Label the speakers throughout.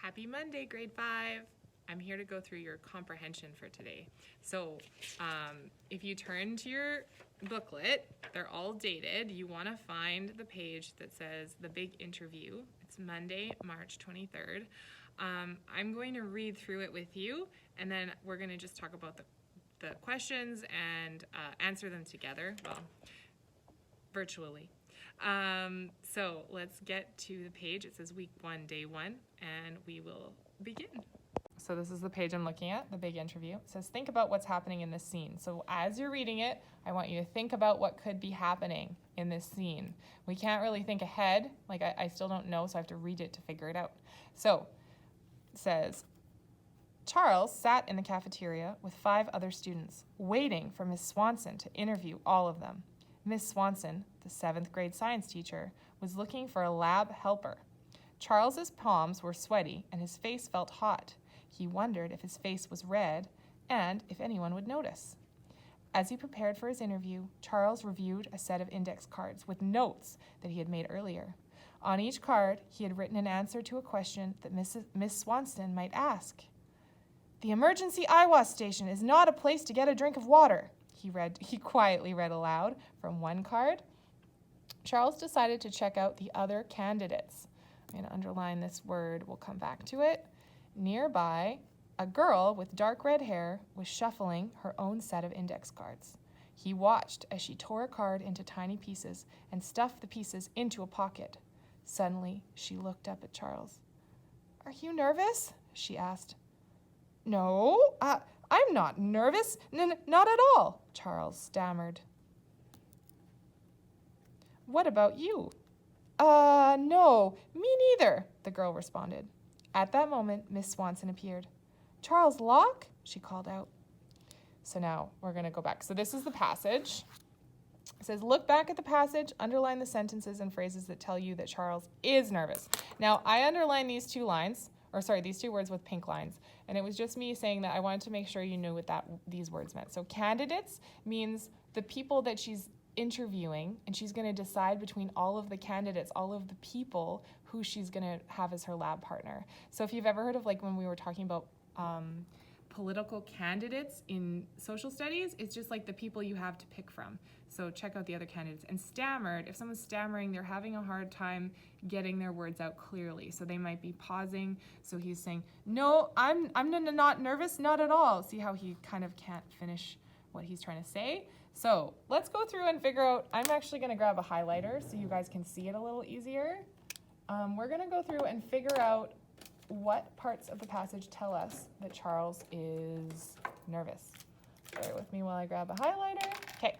Speaker 1: Happy Monday, grade 5. I'm here to go through your comprehension for today. So if you turn to your booklet, they're all dated. You want to find the page that says the big interview. It's Monday, March 23rd. I'm going to read through it with you, and then we're going to just talk about the questions and answer them together, well, virtually. So let's get to the page. It says week 1, day 1, and we will begin. So this is the page I'm looking at, the big interview. It says, think about what's happening in this scene. So as you're reading it, I want you to think about what could be happening in this scene. We can't really think ahead. Like I still don't know, so I have to read it to figure it out. So it says, Charles sat in the cafeteria with 5 other students, waiting for Miss Swanson to interview all of them. Miss Swanson, the 7th grade science teacher, was looking for a lab helper. Charles's palms were sweaty and his face felt hot. He wondered if his face was red and if anyone would notice. As he prepared for his interview, Charles reviewed a set of index cards with notes that he had made earlier. On each card, he had written an answer to a question that Miss Swanson might ask. "The emergency IWAS station is not a place to get a drink of water," he quietly read aloud from one card. Charles decided to check out the other candidates. I'm going to underline this word. We'll come back to it. Nearby, a girl with dark red hair was shuffling her own set of index cards. He watched as she tore a card into tiny pieces and stuffed the pieces into a pocket. Suddenly, she looked up at Charles. "Are you nervous?" she asked. "No, I'm not nervous. Not at all," Charles stammered. "What about you?" No, me neither," the girl responded. At that moment, Miss Swanson appeared. "Charles Locke?" she called out. So now we're going to go back. So this is the passage. It says, look back at the passage, underline the sentences and phrases that tell you that Charles is nervous. Now, I underlined these two words with pink lines. And it was just me saying that I wanted to make sure you knew what these words meant. So candidates means the people that she's interviewing, and she's going to decide between all of the candidates, all of the people who she's going to have as her lab partner. So if you've ever heard of, like, when we were talking about political candidates in social studies, it's just like the people you have to pick from. So check out the other candidates. And stammered, if someone's stammering, they're having a hard time getting their words out clearly. So they might be pausing. So he's saying, "No, I'm not nervous, not at all." See how he kind of can't finish what he's trying to say? So let's go through and figure out. I'm actually going to grab a highlighter so you guys can see it a little easier. We're going to go through and figure out what parts of the passage tell us that Charles is nervous. Bear with me while I grab a highlighter. Okay,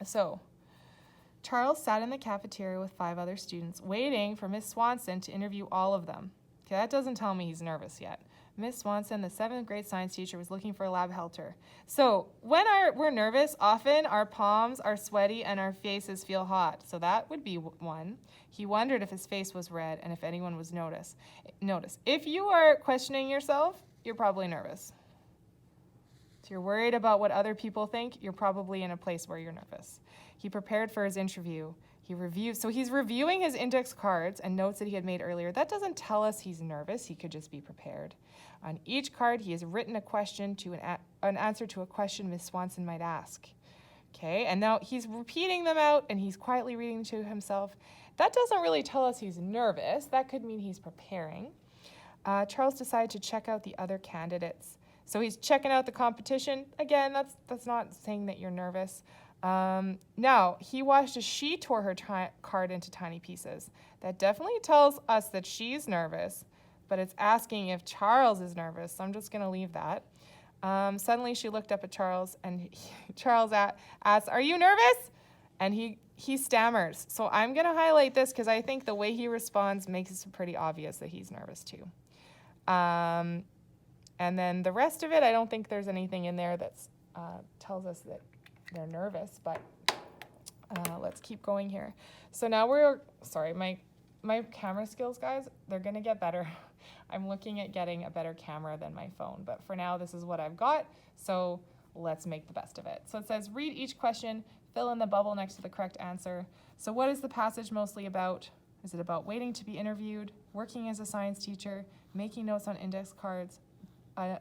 Speaker 1: so Charles sat in the cafeteria with 5 other students, waiting for Miss Swanson to interview all of them. Okay, that doesn't tell me he's nervous yet. Miss Swanson, the 7th grade science teacher, was looking for a lab helper. So when we're nervous, often our palms are sweaty and our faces feel hot. So that would be one. He wondered if his face was red and if anyone would notice. If you are questioning yourself, you're probably nervous. If you're worried about what other people think, you're probably in a place where you're nervous. He prepared for his interview. He's reviewing his index cards and notes that he had made earlier. That doesn't tell us he's nervous. He could just be prepared. On each card, he has written a question an answer to a question Miss Swanson might ask. Okay, and now he's repeating them out and he's quietly reading to himself. That doesn't really tell us he's nervous. That could mean he's preparing. Charles decided to check out the other candidates. So he's checking out the competition. Again, that's not saying that you're nervous. Now, he watched as she tore her card into tiny pieces. That definitely tells us that she's nervous, but it's asking if Charles is nervous, so I'm just going to leave that. Suddenly, she looked up at Charles, and Charles asked, "Are you nervous?" And he stammers. So I'm going to highlight this because I think the way he responds makes it pretty obvious that he's nervous too. And then the rest of it, I don't think there's anything in there that tells us that they're nervous, but let's keep going here. So now my camera skills, guys, they're going to get better. I'm looking at getting a better camera than my phone, but for now, this is what I've got, so let's make the best of it. So it says, read each question, fill in the bubble next to the correct answer. So what is the passage mostly about? Is it about waiting to be interviewed, working as a science teacher, making notes on index cards,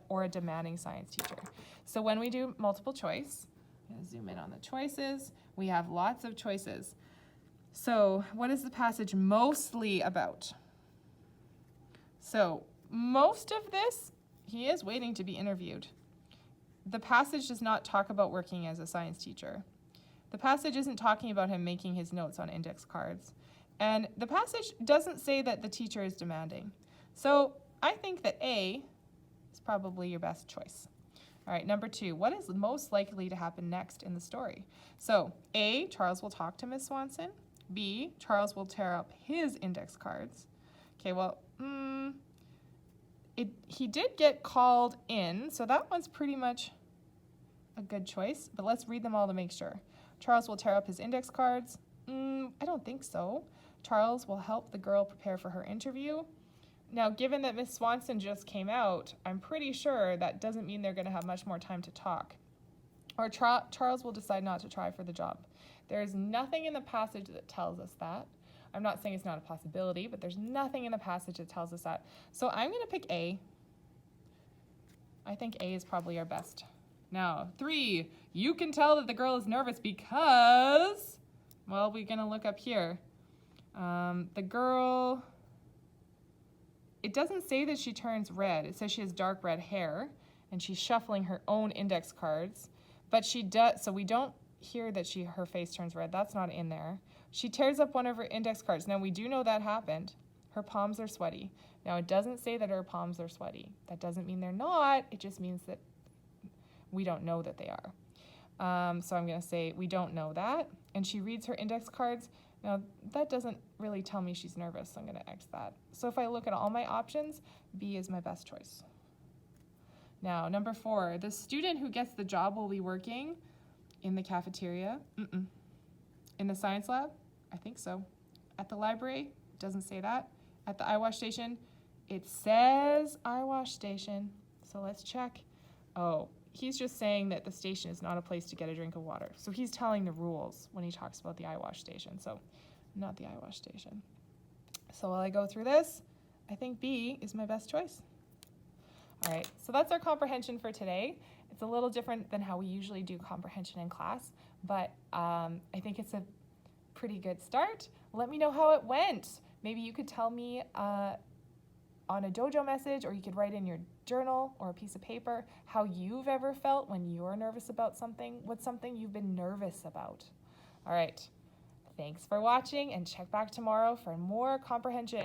Speaker 1: or a demanding science teacher. So when we do multiple choice, I'm going to zoom in on the choices. We have lots of choices. So what is the passage mostly about? So most of this, he is waiting to be interviewed. The passage does not talk about working as a science teacher. The passage isn't talking about him making his notes on index cards. And the passage doesn't say that the teacher is demanding. So I think that A is probably your best choice. All right, number 2, what is most likely to happen next in the story? So A, Charles will talk to Miss Swanson. B, Charles will tear up his index cards. Okay, well, he did get called in, so that one's pretty much a good choice, but let's read them all to make sure. Charles will tear up his index cards. I don't think so. Charles will help the girl prepare for her interview. Now, given that Miss Swanson just came out, I'm pretty sure that doesn't mean they're going to have much more time to talk. Or Charles will decide not to try for the job. There is nothing in the passage that tells us that. I'm not saying it's not a possibility, but there's nothing in the passage that tells us that. So I'm going to pick A. I think A is probably our best. Now, 3, you can tell that the girl is nervous because, well, we're going to look up here. The girl, it doesn't say that she turns red. It says she has dark red hair, and she's shuffling her own index cards. But she does, so we don't hear that her face turns red. That's not in there. She tears up one of her index cards. Now, we do know that happened. Her palms are sweaty. Now, it doesn't say that her palms are sweaty. That doesn't mean they're not. It just means that we don't know that they are. So I'm going to say we don't know that. And she reads her index cards. Now, that doesn't really tell me she's nervous, so I'm going to X that. So if I look at all my options, B is my best choice. Now, number 4, the student who gets the job will be working in the cafeteria. In the science lab? I think so. At the library? It doesn't say that. At the eye wash station? It says eye wash station. So let's check. Oh, he's just saying that the station is not a place to get a drink of water. So he's telling the rules when he talks about the eye wash station. So not the eye wash station. So while I go through this, I think B is my best choice. All right, so that's our comprehension for today. It's a little different than how we usually do comprehension in class, but I think it's a pretty good start. Let me know how it went. Maybe you could tell me on a dojo message, or you could write in your journal or a piece of paper how you've ever felt when you're nervous about something. What's something you've been nervous about? All right, thanks for watching, and check back tomorrow for more comprehension.